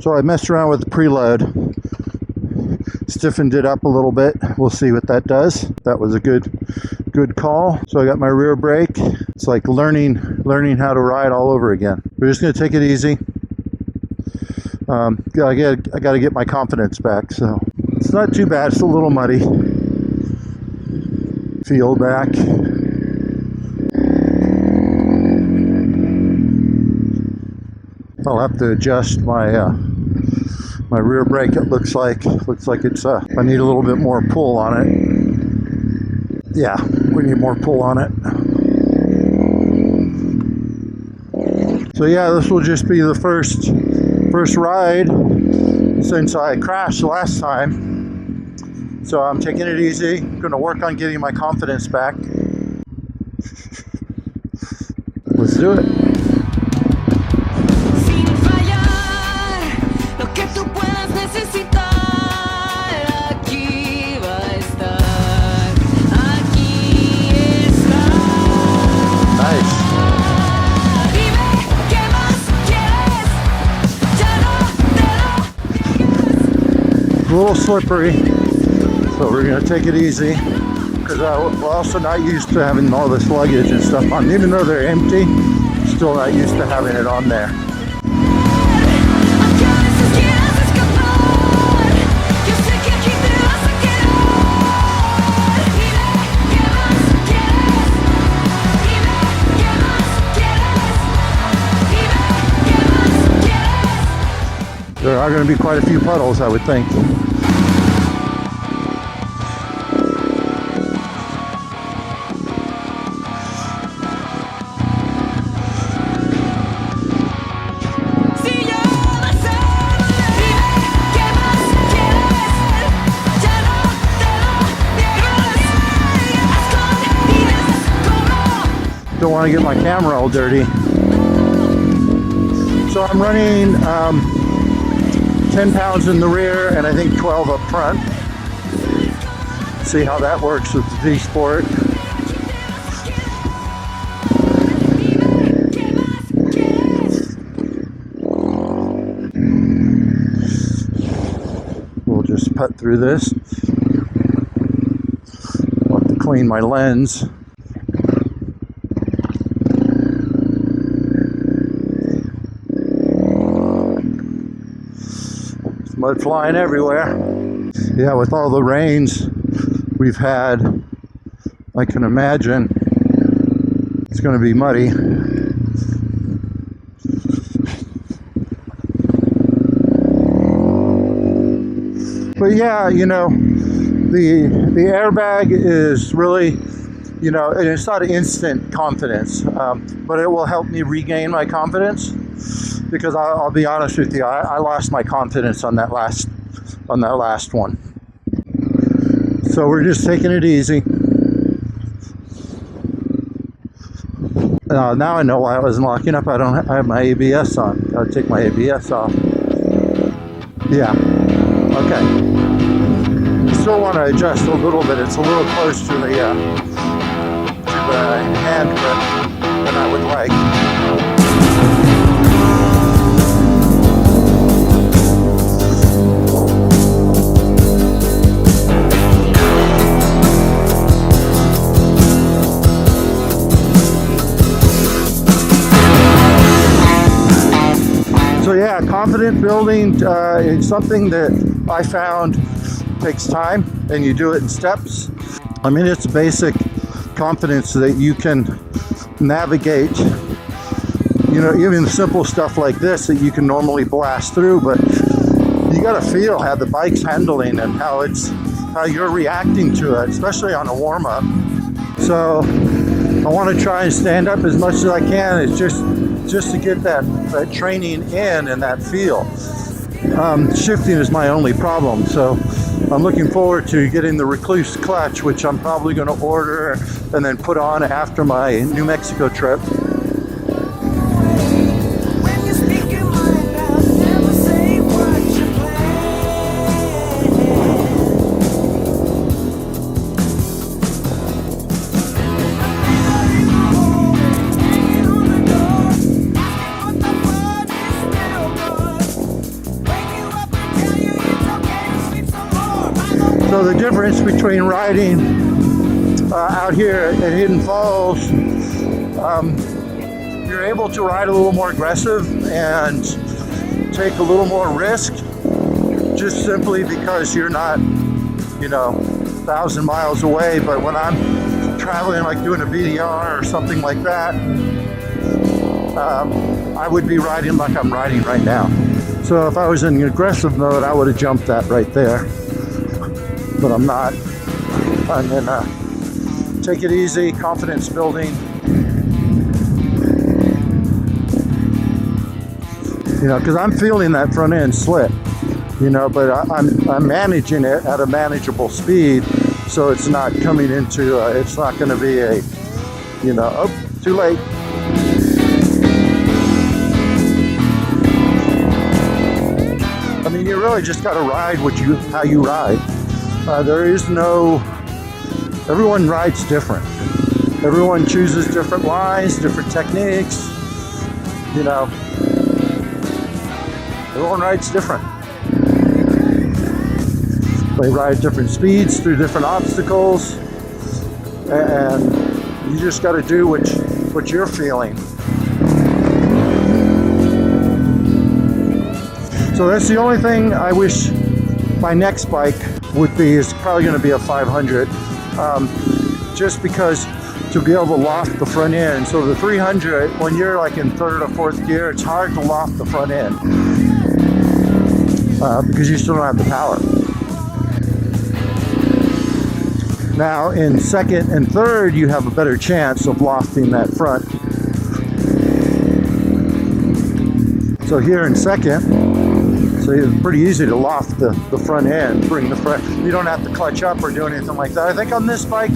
So I messed around with the preload, stiffened it up a little bit. We'll see what that does. That was a good call. So I got my rear brake. It's like learning how to ride all over again. We're just gonna take it easy. I got to get my confidence back. So it's not too bad. It's a little muddy. Feel back. I'll have to adjust my my rear brake. It looks like it's I need a little bit more pull on it. Yeah, we need more pull on it. So yeah, this will just be the first ride since I crashed last time. So I'm taking it easy. I'm going to work on getting my confidence back. Let's do it. A little slippery, so we're going to take it easy because we're also not used to having all this luggage and stuff on. Even though they're empty, still not used to having it on there. There are going to be quite a few puddles, I would think. Don't want to get my camera all dirty. So I'm running 10 pounds in the rear and I think 12 up front. See how that works with the V-Sport. We'll just putt through this. I'll have to clean my lens. Mud flying everywhere. Yeah, with all the rains we've had, I can imagine it's going to be muddy. But yeah, you know, the airbag is really, you know, and it's not instant confidence, but it will help me regain my confidence. Because I'll be honest with you, I lost my confidence on that last one. So we're just taking it easy. Now I know why I wasn't locking up. I have my ABS on. Gotta take my ABS off. Yeah. Okay. Still want to adjust a little bit. It's a little close to the hand grip than I would like. So yeah, confident building is something that I found takes time, and you do it in steps. I mean, it's basic confidence that you can navigate, you know, even simple stuff like this that you can normally blast through, but you got to feel how the bike's handling and how you're reacting to it, especially on a warm-up. So I want to try and stand up as much as I can. It's just to get that training in and that feel. Shifting is my only problem, so I'm looking forward to getting the Recluse clutch, which I'm probably going to order and then put on after my New Mexico trip. So the difference between riding out here at Hidden Falls, you're able to ride a little more aggressive and take a little more risk, just simply because you're not, 1,000 miles away. But when I'm traveling, like doing a BDR or something like that, I would be riding like I'm riding right now. So if I was in aggressive mode, I would have jumped that right there, but I'm not. I'm gonna take it easy, confidence building. Because I'm feeling that front end slip, but I'm managing it at a manageable speed, so it's not coming into, it's not going to be a, oh, too late. I mean, you really just got to ride how you ride. There is no, everyone rides different. Everyone chooses different lines, different techniques, Everyone rides different. They ride different speeds through different obstacles, and you just got to do what you're feeling. So that's the only thing I wish my next bike would be, is probably going to be a 500, just because to be able to loft the front end. So the 300, when you're like in third or fourth gear, it's hard to loft the front end. Because you still don't have the power. Now in second and third, you have a better chance of lofting that front. So here in second, so it's pretty easy to loft the front end, bring the front. You don't have to clutch up or do anything like that. I think on this bike,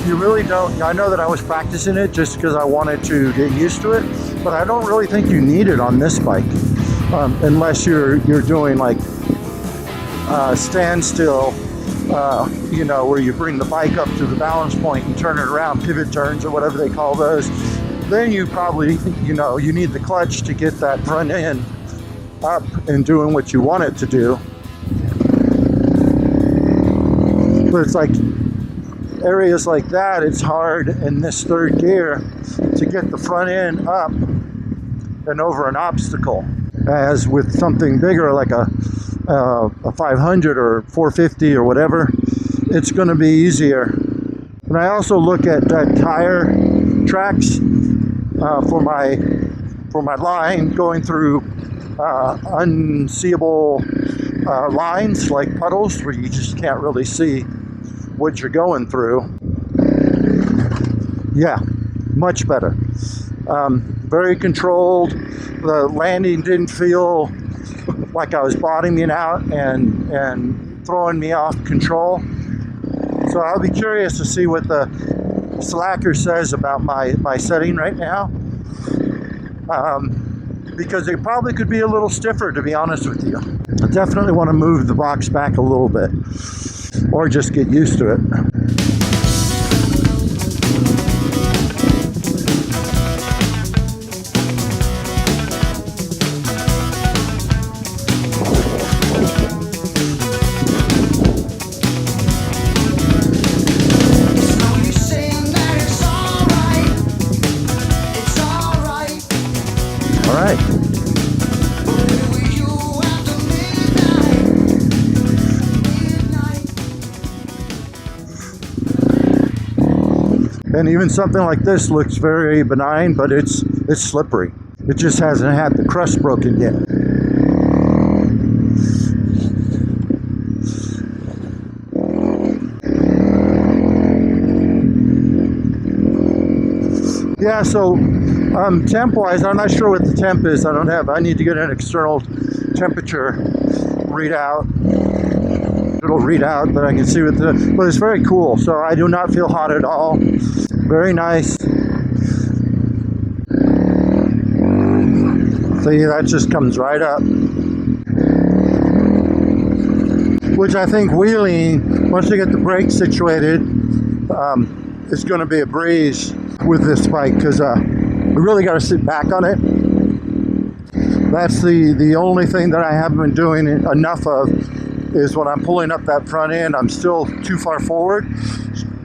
you really don't. I know that I was practicing it just because I wanted to get used to it, but I don't really think you need it on this bike. Unless you're doing like standstill, where you bring the bike up to the balance point and turn it around, pivot turns or whatever they call those. Then you probably, you need the clutch to get that front end up and doing what you want it to do. But it's like areas like that, it's hard in this third gear to get the front end up and over an obstacle. As with something bigger like a 500 or 450 or whatever, it's going to be easier. And I also look at tire tracks for my line going through unseeable lines like puddles where you just can't really see what you're going through. Yeah, much better. Very controlled. The landing didn't feel like I was bottoming out and throwing me off control. So I'll be curious to see what the slacker says about my setting right now. Because it probably could be a little stiffer, to be honest with you. I definitely want to move the box back a little bit, or just get used to it. And even something like this looks very benign, but it's slippery. It just hasn't had the crust broken yet. Yeah, so temp-wise, I'm not sure what the temp is. I need to get an external temperature readout. It'll read out that I can see but it's very cool. So I do not feel hot at all. Very nice. See, that just comes right up. Which I think wheeling, once you get the brakes situated, it's going to be a breeze with this bike, because we really got to sit back on it. That's the only thing that I haven't been doing enough of, is when I'm pulling up that front end, I'm still too far forward.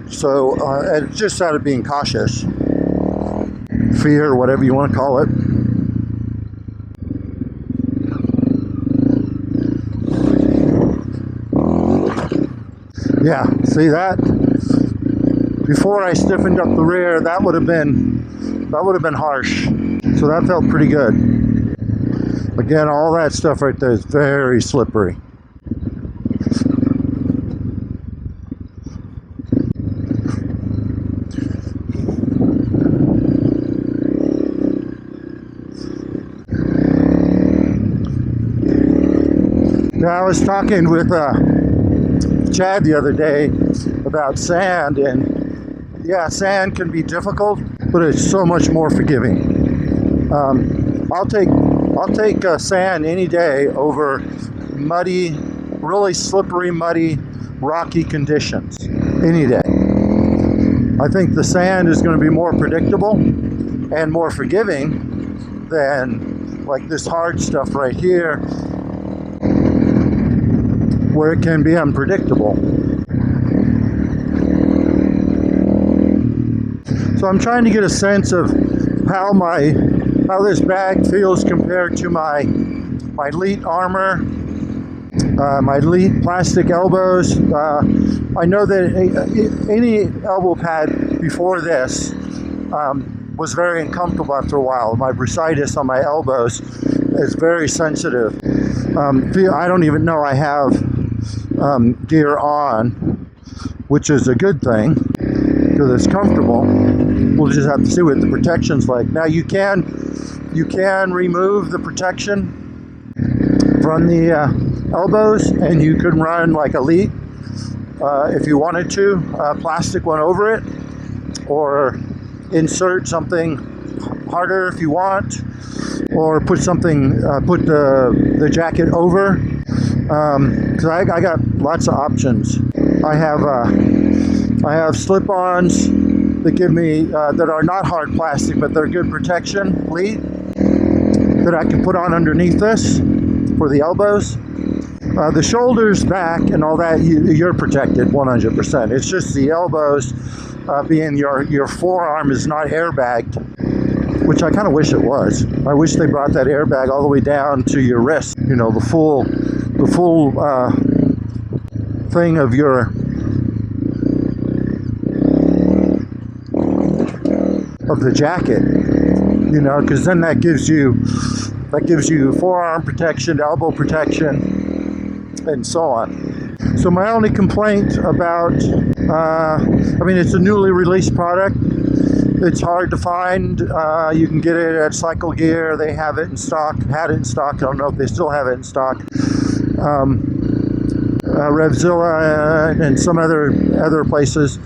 So it's just out of being cautious, fear, whatever you want to call it. Yeah, see that? Before I stiffened up the rear, that would have been harsh. So that felt pretty good. Again, all that stuff right there is very slippery. Now, I was talking with Chad the other day about sand, and yeah, sand can be difficult, but it's so much more forgiving. I'll take sand any day over muddy, really slippery, muddy, rocky conditions any day. I think the sand is going to be more predictable and more forgiving than like this hard stuff right here, where it can be unpredictable. So I'm trying to get a sense of how this bag feels compared to my Elite armor, my Elite plastic elbows. I know that any elbow pad before this was very uncomfortable after a while. My bursitis on my elbows is very sensitive. I don't even know I have gear on, which is a good thing because it's comfortable. We'll just have to see what the protection's like. Now you can remove the protection from the elbows, and you can run like Elite if you wanted to, plastic one over it, or insert something harder if you want, or put something, put the jacket over. Because I got lots of options. I have slip-ons that give me that are not hard plastic, but they're good protection, Elite, that I can put on underneath this for the elbows. The shoulders, back, and all that, you're protected 100%. It's just the elbows, being your forearm is not airbagged, which I kind of wish it was. I wish they brought that airbag all the way down to your wrist. You know, the full thing of your the jacket. You know, because then that gives you forearm protection, elbow protection, and so on. So my only complaint about, I mean, it's a newly released product. It's hard to find. You can get it at Cycle Gear. They have it in stock, had it in stock. I don't know if they still have it in stock. Revzilla and some other places.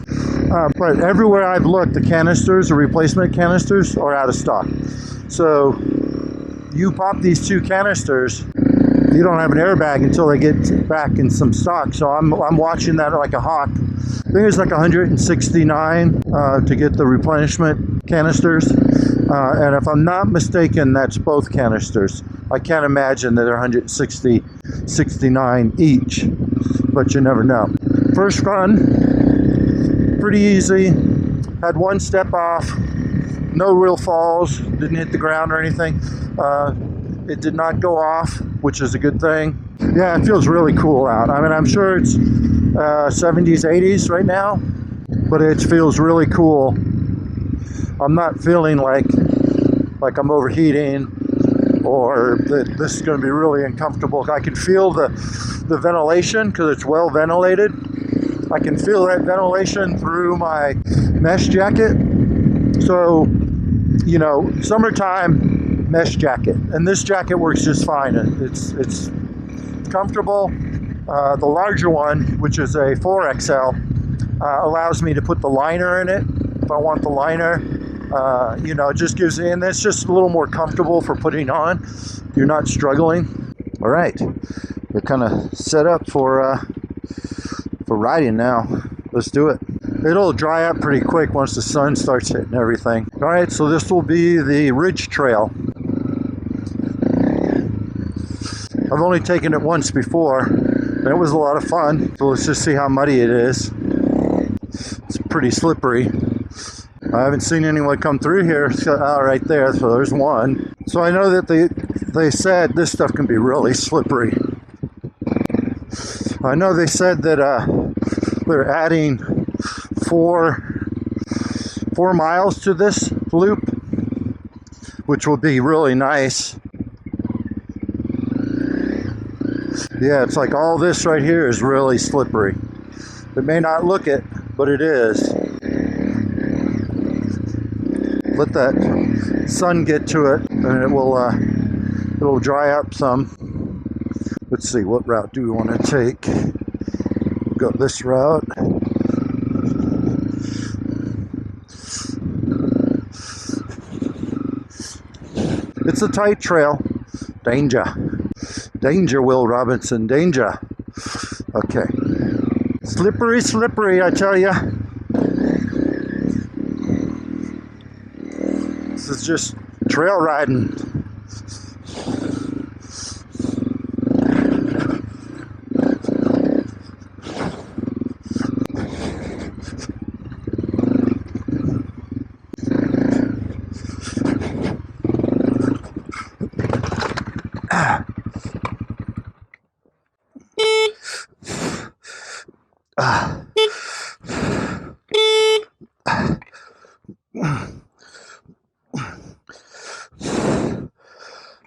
But everywhere I've looked, the canisters, the replacement canisters, are out of stock. So you pop these two canisters, you don't have an airbag until they get back in some stock. So I'm watching that like a hawk. I think it's like 169 to get the replenishment canisters. And if I'm not mistaken, that's both canisters. I can't imagine that they're 169 each, but you never know. First run, pretty easy. Had one step off, no real falls, didn't hit the ground or anything. It did not go off, which is a good thing. Yeah, it feels really cool out. I mean, I'm sure it's 70s, 80s right now, but it feels really cool. I'm not feeling like I'm overheating or that this is going to be really uncomfortable. I can feel the ventilation because it's well ventilated. I can feel that ventilation through my mesh jacket. So, you know, summertime mesh jacket, and this jacket works just fine. It's comfortable. The larger one, which is a 4XL, allows me to put the liner in it if I want the liner. You know, it just gives, and it's just a little more comfortable for putting on. You're not struggling. All right, we're kind of set up for riding now. Let's do it. It'll dry up pretty quick once the sun starts hitting everything. All right, so this will be the Ridge Trail. I've only taken it once before, And it was a lot of fun. So let's just see how muddy it is. It's pretty slippery. I haven't seen anyone come through here. Oh, right there, so there's one. So I know that they said this stuff can be really slippery. I know they said that they're adding four miles to this loop, which will be really nice. Yeah, it's like all this right here is really slippery. It may not look it, but it is. Let that sun get to it, and it'll dry up some. Let's see, what route do we want to take? Go this route. It's a tight trail. Danger. Danger, Will Robinson, danger. Okay. Slippery, slippery, I tell ya. This is just trail riding.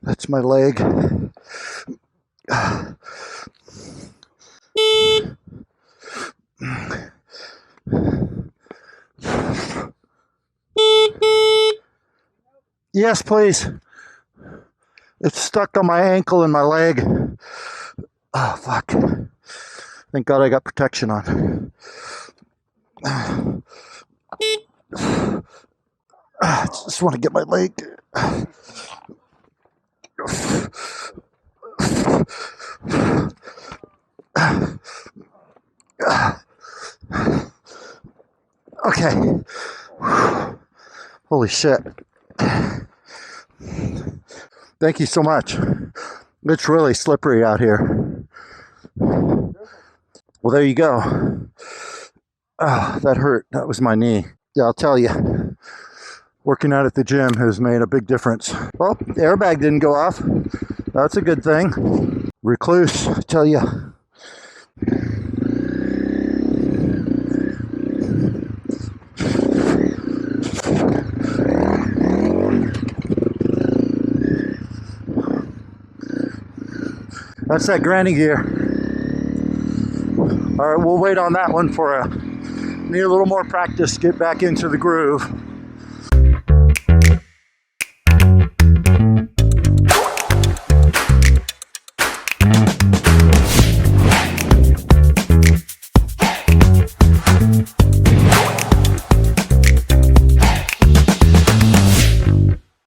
That's my leg. Yes, please. It's stuck on my ankle and my leg. Oh, fuck. Thank God I got protection on. I just want to get my leg. Okay. Holy shit. Thank you so much. It's really slippery out here. Well, there you go. Oh, that hurt. That was my knee. Yeah, I'll tell you. Working out at the gym has made a big difference. Well, the airbag didn't go off. That's a good thing. Recluse, I tell you. That's that granny gear. All right, we'll wait on that one for need a little more practice, get back into the groove.